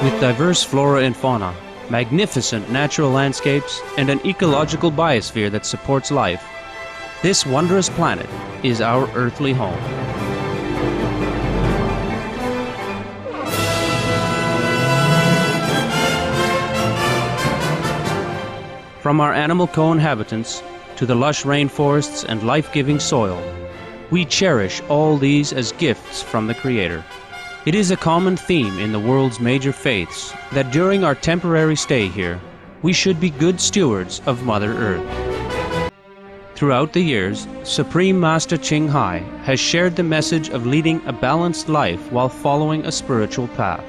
With diverse flora and fauna, magnificent natural landscapes, and an ecological biosphere that supports life, this wondrous planet is our earthly home. From our animal co-inhabitants to the lush rainforests and life-giving soil, we cherish all these as gifts from the Creator. It is a common theme in the world's major faiths that during our temporary stay here, we should be good stewards of Mother Earth. Throughout the years, Supreme Master Ching Hai has shared the message of leading a balanced life while following a spiritual path.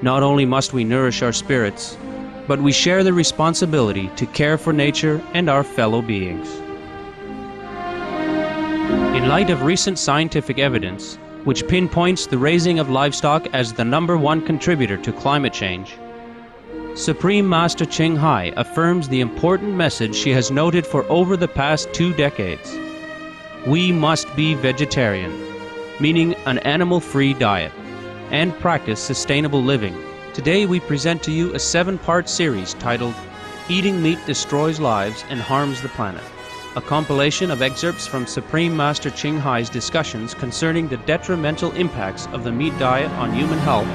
Not only must we nourish our spirits, but we share the responsibility to care for nature and our fellow beings. In light of recent scientific evidence, which pinpoints the raising of livestock as the #1 contributor to climate change, Supreme Master Ching Hai affirms the important message she has noted for over the past 2 decades. We must be vegetarian, meaning an animal-free diet, and practice sustainable living. Today we present to you a 7-part series titled Eating Meat Destroys Lives and Harms the Planet, a compilation of excerpts from Supreme Master Ching Hai's discussions concerning the detrimental impacts of the meat diet on human health,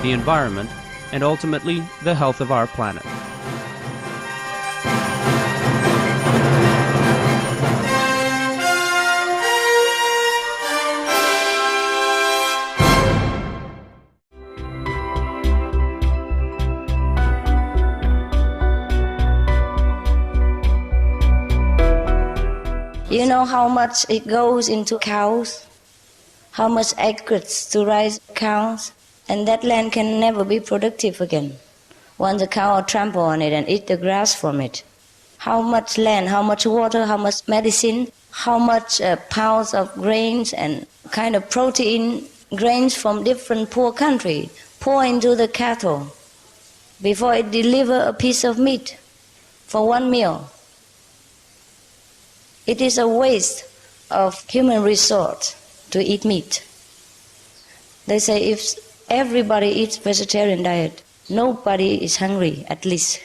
the environment, and ultimately the health of our planet. You know how much it goes into cows? How much acres to raise cows? And that land can never be productive again. Once the cow trample on it and eat the grass from it. How much land, how much water, how much medicine, how much pounds of grains and kind of protein grains from different poor countries pour into the cattle before it deliver a piece of meat for one meal. It is a waste of human resource to eat meat. They say if everybody eats vegetarian diet, nobody is hungry, at least.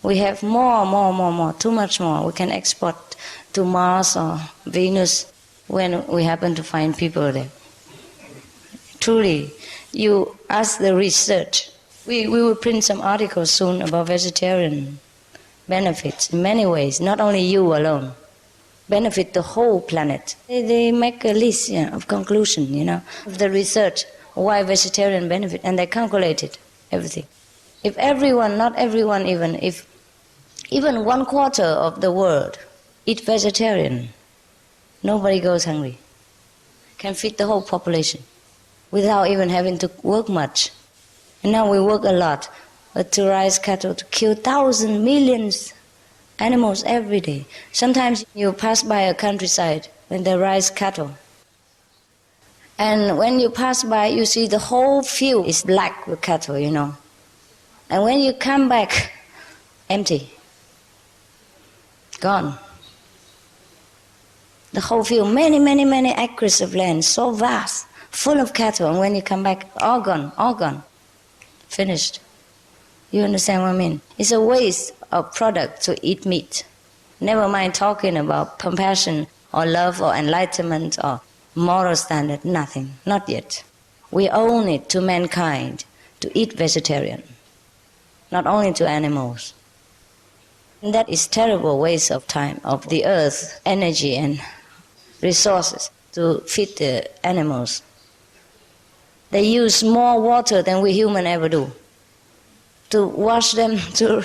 We have more, too much more. We can export to Mars or Venus when we happen to find people there. Truly, you ask the research. We will print some articles soon about vegetarian benefits in many ways, not only you alone. Benefit the whole planet. They make a list of conclusion, of the research, why vegetarian benefit, and they calculated everything. If everyone, not everyone even, if even 1/4 of the world eat vegetarian, nobody goes hungry. Can feed the whole population without even having to work much. And now we work a lot to raise cattle, to kill thousands, millions animals every day. Sometimes you pass by a countryside when they raise cattle. And when you pass by, you see the whole field is black with cattle, And when you come back, empty. Gone. The whole field, many acres of land, so vast, full of cattle. And when you come back, all gone. Finished. You understand what I mean? It's a waste of product to eat meat. Never mind talking about compassion or love or enlightenment or moral standard, nothing, not yet. We own it to mankind to eat vegetarian, not only to animals. And that is terrible waste of time, of the earth, energy and resources to feed the animals. They use more water than we humans ever do. To wash them, to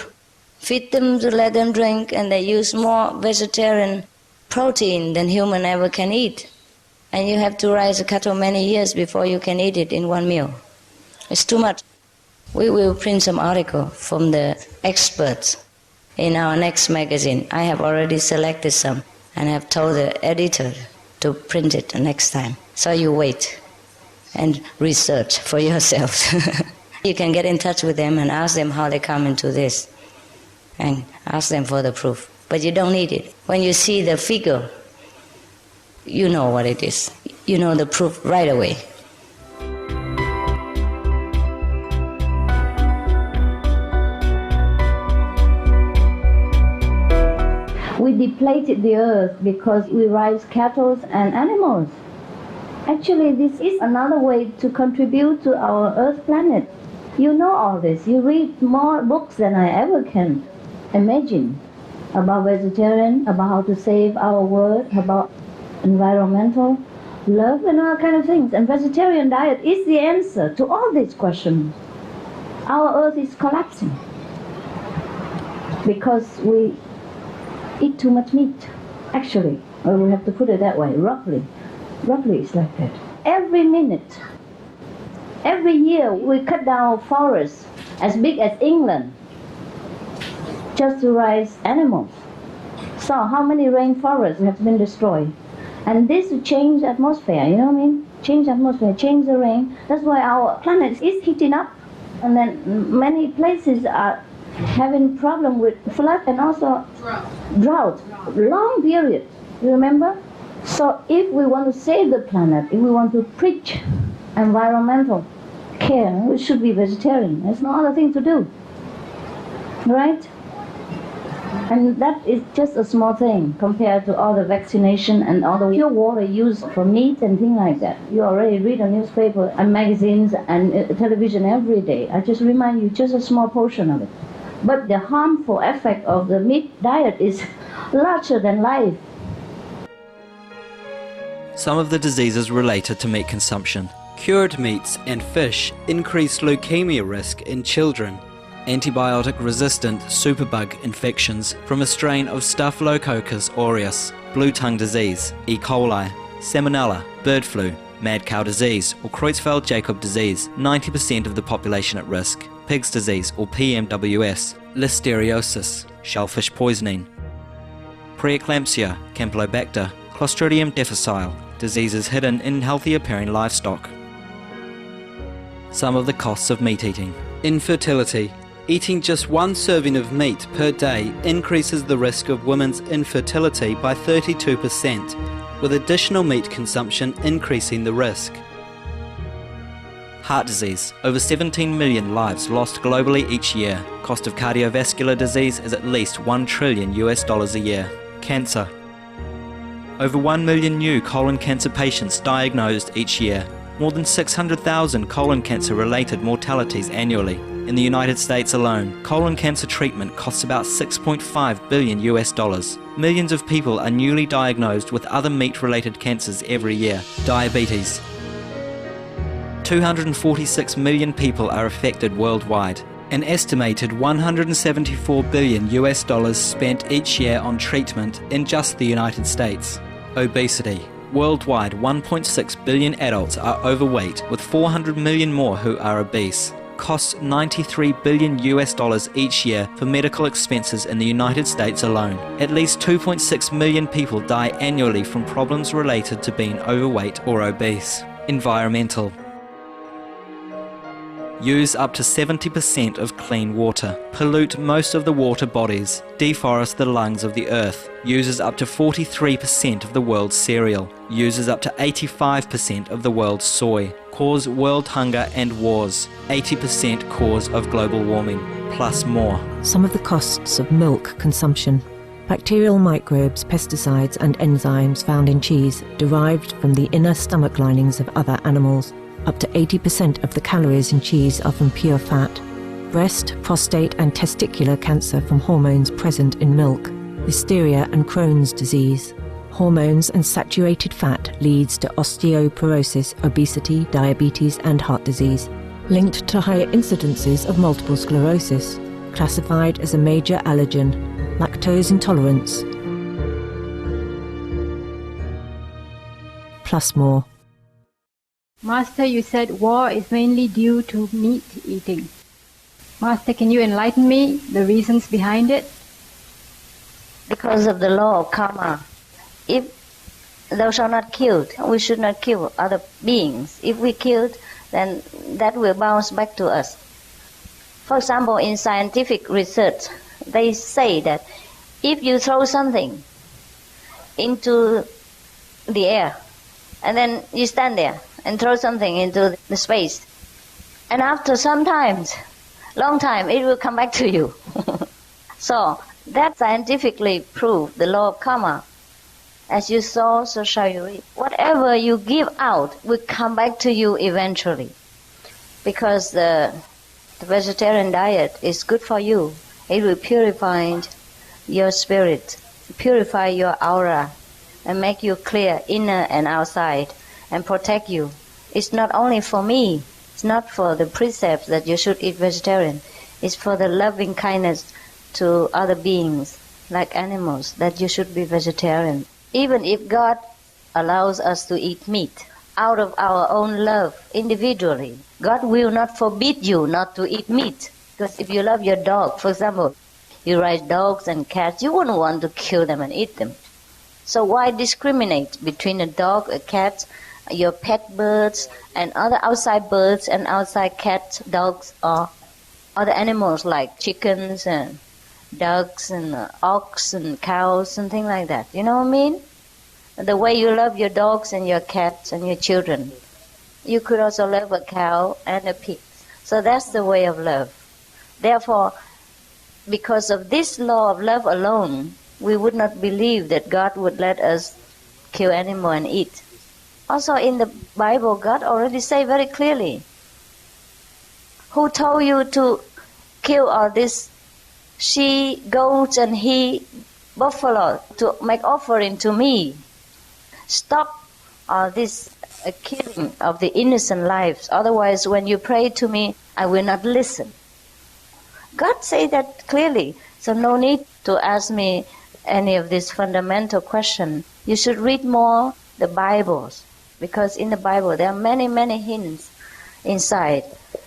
feed them, to let them drink, and they use more vegetarian protein than human ever can eat. And you have to raise a cattle many years before you can eat it in one meal. It's too much. We will print some article from the experts in our next magazine. I have already selected some and have told the editor to print it next time. So you wait and research for yourselves. You can get in touch with them and ask them how they come into this and ask them for the proof. But you don't need it. When you see the figure, you know what it is. You know the proof right away. we depleted the earth because we raise cattle and animals. Actually, this is another way to contribute to our earth planet. You know all this. You read more books than I ever can imagine about vegetarian, about how to save our world, about environmental love and all kind of things. And vegetarian diet is the answer to all these questions. Our earth is collapsing because we eat too much meat, actually. Or we have to put it that way, roughly. Roughly it's like that. Every minute, every year we cut down forests as big as England just to raise animals. So how many rainforests have been destroyed? And this will change the atmosphere, you know what I mean? Change the atmosphere, change the rain. That's why our planet is heating up. And then many places are having problem with flood and also drought. Long period, you remember? So if we want to save the planet, if we want to preach environmental care, we should be vegetarian. There's no other thing to do, right? And that is just a small thing compared to all the vaccination and all the pure water used for meat and things like that. You already read the newspaper and magazines and television every day. I just remind you just a small portion of it. But the harmful effect of the meat diet is larger than life. Some of the diseases related to meat consumption. Cured meats and fish increase leukemia risk in children. Antibiotic-resistant superbug infections from a strain of Staphylococcus aureus, blue tongue disease, E. coli, salmonella, bird flu, mad cow disease or Creutzfeldt-Jakob disease, 90% of the population at risk, pig's disease or PMWS, listeriosis, shellfish poisoning, preeclampsia, Campylobacter, Clostridium difficile, diseases hidden in healthy appearing livestock. Some of the costs of meat eating. Infertility. Eating just one serving of meat per day increases the risk of women's infertility by 32%, with additional meat consumption increasing the risk. Heart disease. Over 17 million lives lost globally each year. Cost of cardiovascular disease is at least $1 trillion a year. Cancer. Over 1 million new colon cancer patients diagnosed each year. More than 600,000 colon cancer-related mortalities annually. In the United States alone, colon cancer treatment costs about $6.5 billion. Millions of people are newly diagnosed with other meat-related cancers every year. Diabetes. 246 million people are affected worldwide. An estimated $174 billion spent each year on treatment in just the United States. Obesity. Worldwide, 1.6 billion adults are overweight, with 400 million more who are obese. Costs $93 billion each year for medical expenses in the United States alone. At least 2.6 million people die annually from problems related to being overweight or obese. Environmental. Use up to 70% of clean water, pollute most of the water bodies, deforest the lungs of the earth, uses up to 43% of the world's cereal, uses up to 85% of the world's soy, cause world hunger and wars, 80% cause of global warming, plus more. Some of the costs of milk consumption. Bacterial microbes, pesticides and enzymes found in cheese derived from the inner stomach linings of other animals. Up to 80% of the calories in cheese are from pure fat. Breast, prostate and testicular cancer from hormones present in milk. Listeria and Crohn's disease. Hormones and saturated fat leads to osteoporosis, obesity, diabetes and heart disease. Linked to higher incidences of multiple sclerosis. Classified as a major allergen. Lactose intolerance. Plus more. Master, you said war is mainly due to meat eating. Master, can you enlighten me the reasons behind it? Because of the law of karma. If thou shalt not kill, we should not kill other beings. If we killed, then that will bounce back to us. For example, in scientific research, they say that if you throw something into the air, and then you stand there and throw something into the space, and after some time, long time, it will come back to you. So That scientifically proved the law of karma. As you sow, so shall you reap. Whatever you give out will come back to you eventually. Because the vegetarian diet is good for you. It will purify your spirit, purify your aura, and make you clear inner and outside, and protect you. It's not only for me. It's not for the precepts that you should eat vegetarian. It's for the loving kindness to other beings, like animals, that you should be vegetarian. Even if God allows us to eat meat, out of our own love, individually, God will not forbid you not to eat meat. Because if you love your dog, for example, you raise dogs and cats, you wouldn't want to kill them and eat them. So why discriminate between a dog, a cat, your pet birds, and other outside birds and outside cats, dogs, or other animals like chickens and ducks and ox and cows and things like that? You know what I mean? The way you love your dogs and your cats and your children, you could also love a cow and a pig. So that's the way of love. Therefore, because of this law of love alone, we would not believe that God would let us kill animal and eat. Also in the Bible, God already say very clearly, who told you to kill all this she, goats, and he, buffalo, to make offering to me? Stop all this killing of the innocent lives. Otherwise, when you pray to me, I will not listen. God say that clearly. So no need to ask me any of this fundamental question. You should read more the Bibles, because in the Bible there are many, many hints inside.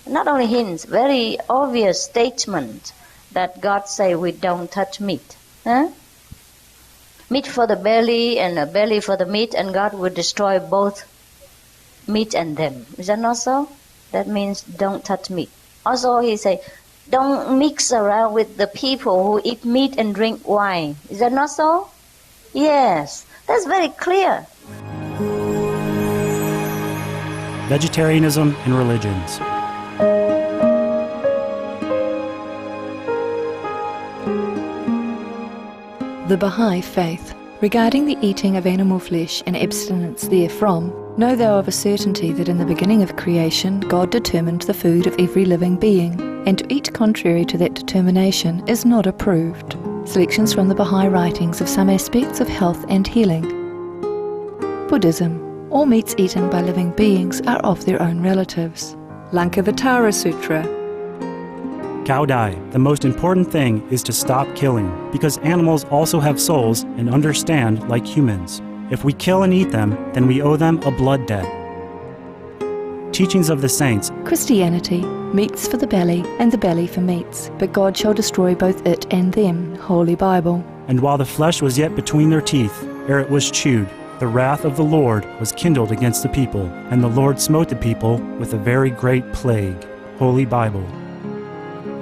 Not only hints, very obvious statements that God say we don't touch meat. Meat for the belly and a belly for the meat, and God will destroy both meat and them. Is that not so? That means don't touch meat. Also he say, don't mix around with the people who eat meat and drink wine. Is that not so? Yes, that's very clear. Vegetarianism and religions. The Baha'i Faith. Regarding the eating of animal flesh and abstinence therefrom, know thou of a certainty that in the beginning of creation God determined the food of every living being, and to eat contrary to that determination is not approved. Selections from the Baha'i writings of some aspects of health and healing. Buddhism. All meats eaten by living beings are of their own relatives. Lankavatara Sutra. Cao Dai, the most important thing is to stop killing, because animals also have souls and understand like humans. If we kill and eat them, then we owe them a blood debt. Teachings of the Saints. Christianity. Meats for the belly, and the belly for meats, but God shall destroy both it and them. Holy Bible. And while the flesh was yet between their teeth, ere it was chewed, the wrath of the Lord was kindled against the people, and the Lord smote the people with a very great plague. Holy Bible.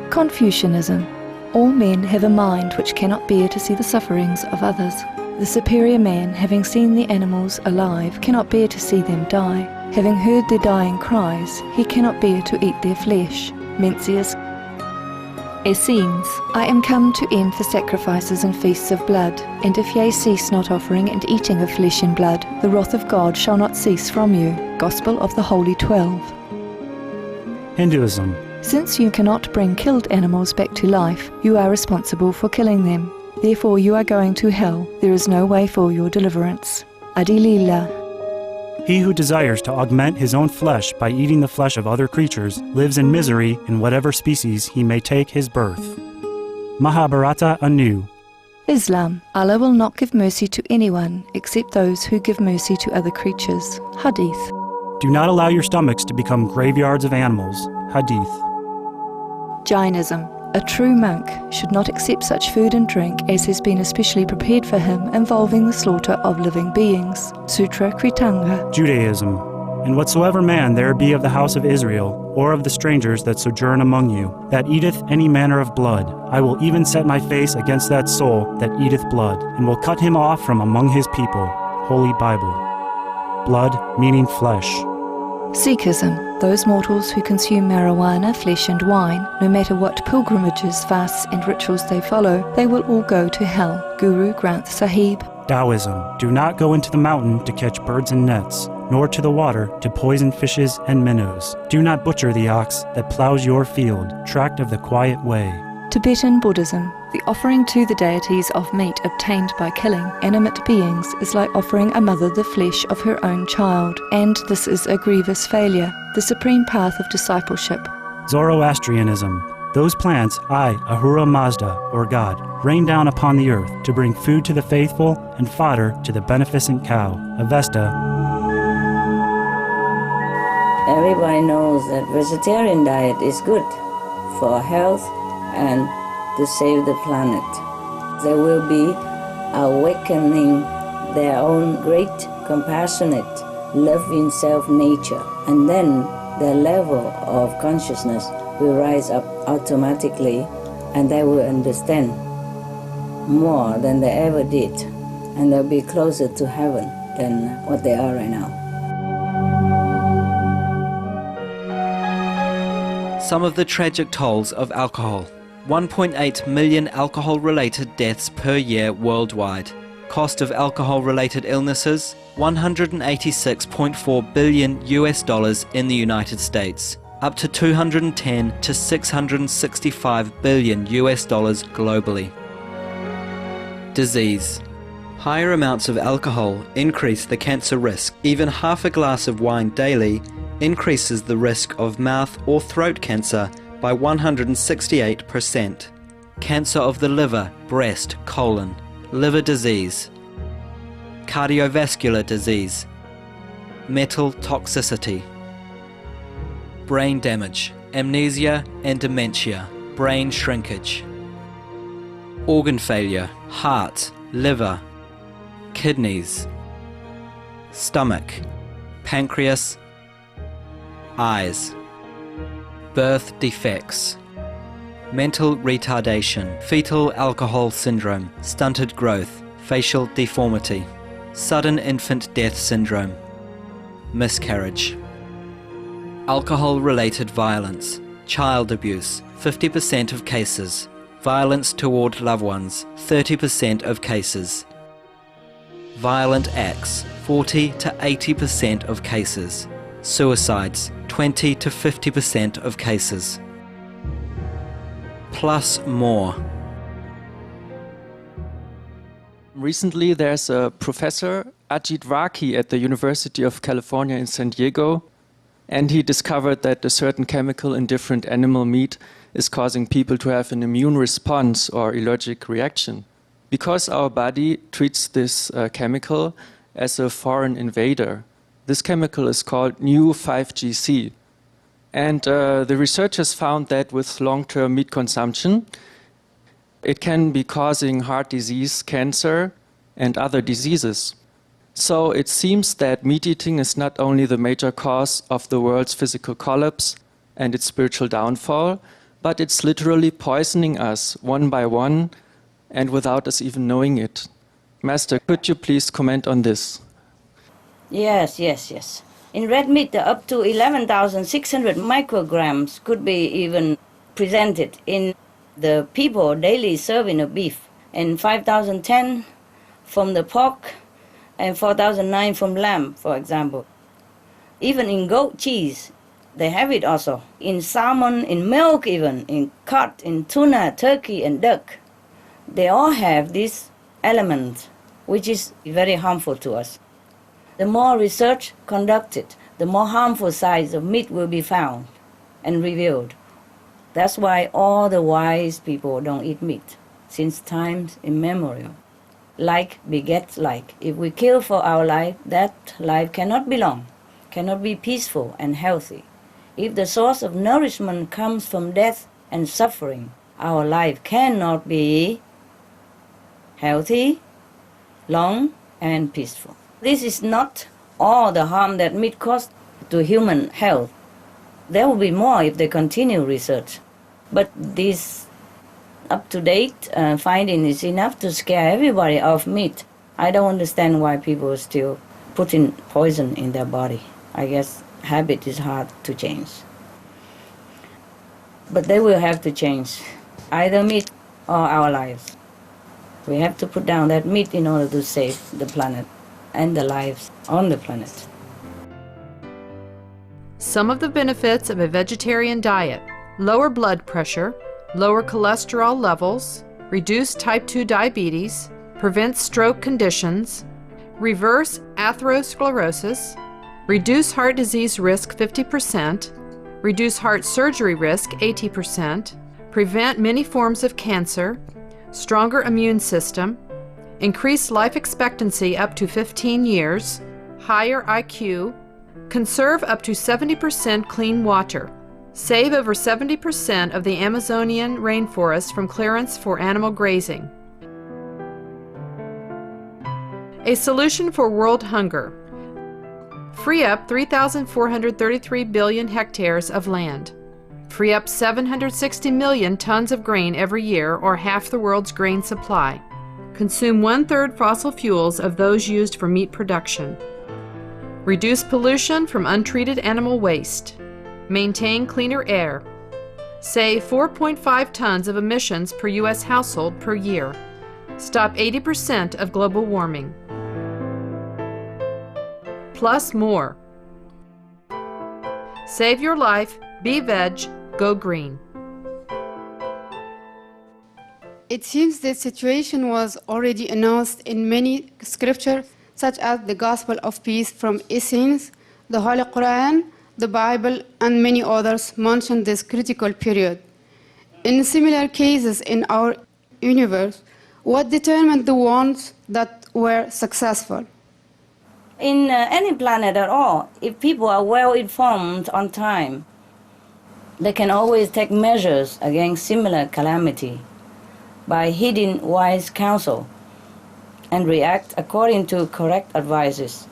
Confucianism. All men have a mind which cannot bear to see the sufferings of others. The superior man, having seen the animals alive, cannot bear to see them die. Having heard their dying cries, he cannot bear to eat their flesh. Mencius. Essenes. I am come to end the sacrifices and feasts of blood, and if ye cease not offering and eating of flesh and blood, the wrath of God shall not cease from you. Gospel of the Holy 12. Hinduism. Since you cannot bring killed animals back to life, you are responsible for killing them. Therefore you are going to hell. There is no way for your deliverance. Adilila. He who desires to augment his own flesh by eating the flesh of other creatures lives in misery in whatever species he may take his birth. Mahabharata anew. Islam. Allah will not give mercy to anyone except those who give mercy to other creatures. Hadith. Do not allow your stomachs to become graveyards of animals. Hadith. Jainism. A true monk should not accept such food and drink as has been especially prepared for him involving the slaughter of living beings. Sutra Kritanga. Judaism. And whatsoever man there be of the house of Israel, or of the strangers that sojourn among you, that eateth any manner of blood, I will even set my face against that soul that eateth blood, and will cut him off from among his people. Holy Bible. Blood meaning flesh. Sikhism, those mortals who consume marijuana, flesh and wine, no matter what pilgrimages, fasts and rituals they follow, they will all go to hell. Guru Granth Sahib. Taoism, do not go into the mountain to catch birds and nets, nor to the water to poison fishes and minnows. Do not butcher the ox that plows your field, tract of the quiet way. Tibetan Buddhism, the offering to the deities of meat obtained by killing animate beings is like offering a mother the flesh of her own child, and this is a grievous failure, the supreme path of discipleship. Zoroastrianism, those plants I, Ahura Mazda, or God, rain down upon the earth to bring food to the faithful and fodder to the beneficent cow. Avesta. Everybody knows that vegetarian diet is good for health and to save the planet. They will be awakening their own great, compassionate, loving self-nature, and then their level of consciousness will rise up automatically, and they will understand more than they ever did, and they'll be closer to heaven than what they are right now. Some of the tragic tolls of alcohol. 1.8 million alcohol-related deaths per year worldwide. Cost of alcohol-related illnesses, $186.4 billion in the United States, up to $210 to $665 billion globally. Disease. Higher amounts of alcohol increase the cancer risk. Even half a glass of wine daily increases the risk of mouth or throat cancer by 168%. Cancer of the liver, breast, colon, liver disease, cardiovascular disease, metal toxicity, brain damage, amnesia and dementia, brain shrinkage, organ failure, heart, liver, kidneys, stomach, pancreas, eyes, birth defects, mental retardation, fetal alcohol syndrome, stunted growth, facial deformity, sudden infant death syndrome, miscarriage. Alcohol-related violence, child abuse, 50% of cases, violence toward loved ones, 30% of cases, violent acts, 40 to 80% of cases, suicides, 20 to 50% of cases, plus more. Recently, there's a professor, Ajit Varki, at the University of California in San Diego, and he discovered that a certain chemical in different animal meat is causing people to have an immune response or allergic reaction. Because our body treats this chemical as a foreign invader. This chemical is called new 5GC. And the researchers found that with long-term meat consumption, it can be causing heart disease, cancer, and other diseases. So it seems that meat eating is not only the major cause of the world's physical collapse and its spiritual downfall, but it's literally poisoning us one by one and without us even knowing it. Master, could you please comment on this? Yes. In red meat, up to 11,600 micrograms could be even presented in the people daily serving of beef, and 5,010 from the pork, and 4,009 from lamb, for example. Even in goat cheese, they have it also. In salmon, in milk even, in cod, in tuna, turkey, and duck. They all have this element, which is very harmful to us. The more research conducted, the more harmful sides of meat will be found and revealed. That's why all the wise people don't eat meat, since times immemorial. Like begets like. If we kill for our life, that life cannot belong, cannot be peaceful and healthy. If the source of nourishment comes from death and suffering, our life cannot be healthy, long, and peaceful. This is not all the harm that meat causes to human health. There will be more if they continue research. But this up-to-date finding is enough to scare everybody off meat. I don't understand why people are still putting poison in their body. I guess habit is hard to change. But they will have to change, either meat or our lives. We have to put down that meat in order to save the planet and the lives on the planet. Some of the benefits of a vegetarian diet: lower blood pressure, lower cholesterol levels, reduce type 2 diabetes, prevent stroke conditions, reverse atherosclerosis, reduce heart disease risk 50%, reduce heart surgery risk 80%, prevent many forms of cancer, stronger immune system, increase life expectancy up to 15 years, higher IQ, conserve up to 70% clean water, save over 70% of the Amazonian rainforest from clearance for animal grazing. A solution for world hunger: free up 3,433 billion hectares of land. Free up 760 million tons of grain every year, or half the world's grain supply. Consume 1/3 fossil fuels of those used for meat production. Reduce pollution from untreated animal waste. Maintain cleaner air. Save 4.5 tons of emissions per U.S. household per year. Stop 80% of global warming. Plus more. Save your life, be veg, go green. It seems this situation was already announced in many scriptures, such as the Gospel of Peace from Essenes, the Holy Quran, the Bible, and many others mention this critical period. In similar cases in our universe, what determined the ones that were successful? In any planet at all, if people are well informed on time, they can always take measures against similar calamity by heeding wise counsel and react according to correct advices.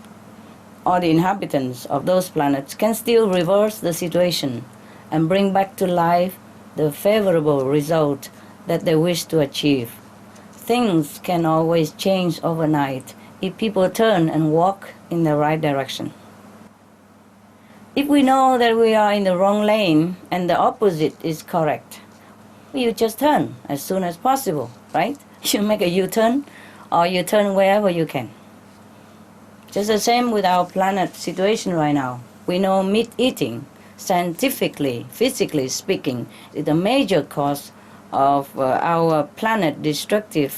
All the inhabitants of those planets can still reverse the situation and bring back to life the favorable result that they wish to achieve. Things can always change overnight if people turn and walk in the right direction. If we know that we are in the wrong lane and the opposite is correct, you just turn as soon as possible, right? You make a U-turn, or you turn wherever you can. Just the same with our planet situation right now. We know meat eating, scientifically, physically speaking, is a major cause of our planet destructive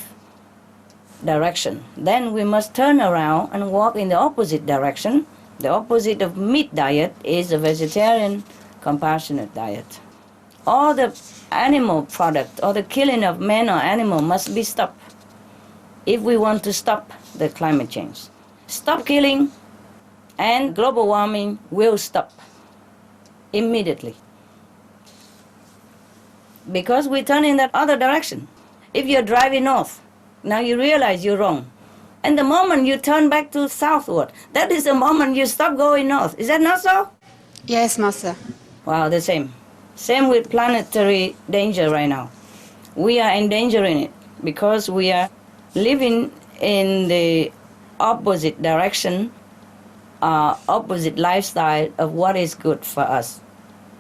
direction. Then we must turn around and walk in the opposite direction. The opposite of meat diet is a vegetarian, compassionate diet. All the animal product, or the killing of man or animal must be stopped if we want to stop the climate change. Stop killing and global warming will stop immediately. Because we turn in that other direction. If you're driving north, now you realize you're wrong. And the moment you turn back to southward, that is the moment you stop going north. Is that not so? Yes, Master. Wow, the same. Same with planetary danger right now. We are endangering it because we are living in the opposite direction, opposite lifestyle of what is good for us.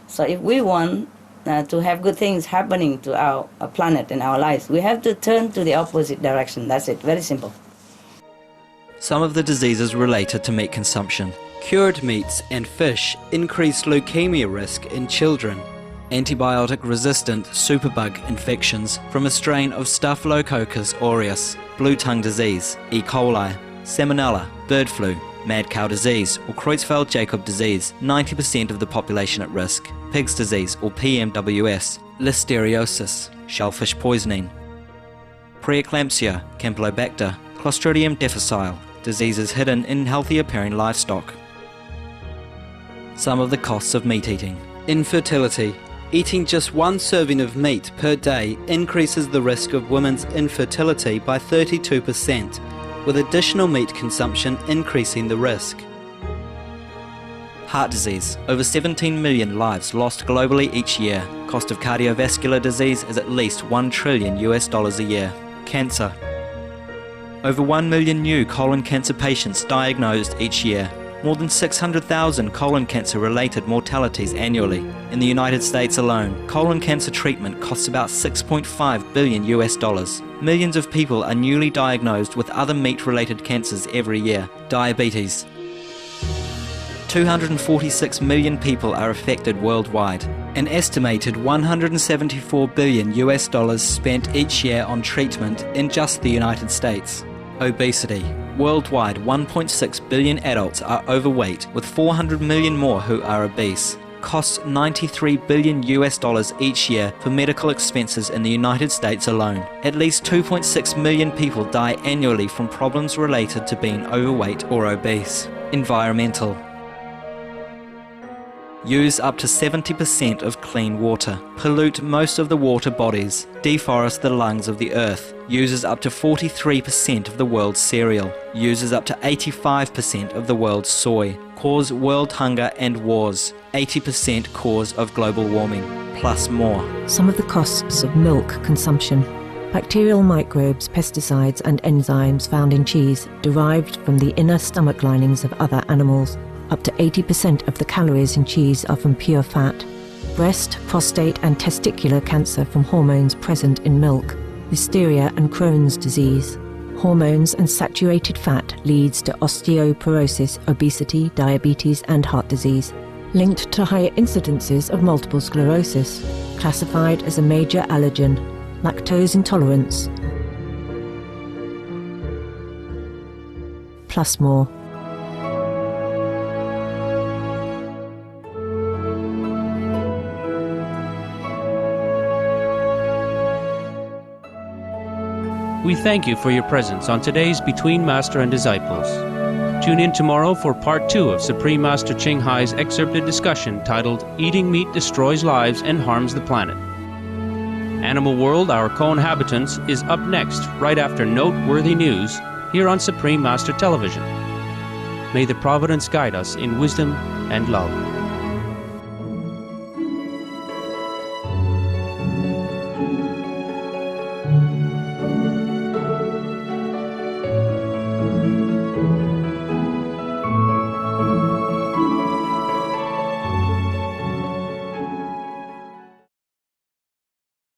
So if we want to have good things happening to our planet and our lives, we have to turn to the opposite direction. That's it, very simple. Some of the diseases related to meat consumption. Cured meats and fish increase leukemia risk in children. Antibiotic-resistant superbug infections from a strain of Staphylococcus aureus, blue tongue disease, E. coli, salmonella, bird flu, mad cow disease or Creutzfeldt-Jakob disease, 90% of the population at risk, pig's disease or PMWS, listeriosis, shellfish poisoning, preeclampsia, Campylobacter, Clostridium difficile, diseases hidden in healthy appearing livestock. Some of the costs of meat eating. Infertility. Eating just one serving of meat per day increases the risk of women's infertility by 32%, with additional meat consumption increasing the risk. Heart disease. Over 17 million lives lost globally each year. Cost of cardiovascular disease is at least $1 trillion a year. Cancer. Over 1 million new colon cancer patients diagnosed each year. More than 600,000 colon cancer-related mortalities annually. In the United States alone, colon cancer treatment costs about $6.5 billion. Millions of people are newly diagnosed with other meat-related cancers every year. Diabetes. 246 million people are affected worldwide. An estimated $174 billion spent each year on treatment in just the United States. Obesity. Worldwide, 1.6 billion adults are overweight, with 400 million more who are obese. Costs $93 billion each year for medical expenses in the United States alone. At least 2.6 million people die annually from problems related to being overweight or obese. Environmental. Use up to 70% of clean water. Pollute most of the water bodies. Deforest the lungs of the earth. Uses up to 43% of the world's cereal. Uses up to 85% of the world's soy. Cause world hunger and wars. 80% cause of global warming. Plus more. Some of the costs of milk consumption. Bacterial microbes, pesticides and enzymes found in cheese derived from the inner stomach linings of other animals. Up to 80% of the calories in cheese are from pure fat. Breast, prostate and testicular cancer from hormones present in milk. Listeria and Crohn's disease. Hormones and saturated fat leads to osteoporosis, obesity, diabetes and heart disease. Linked to higher incidences of multiple sclerosis. Classified as a major allergen. Lactose intolerance. Plus more. We thank you for your presence on today's Between Master and Disciples. Tune in tomorrow for Part 2 of Supreme Master Ching Hai's excerpted discussion titled Eating Meat Destroys Lives and Harms the Planet. Animal World, Our Co-Inhabitants is up next, right after noteworthy news, here on Supreme Master Television. May the Providence guide us in wisdom and love.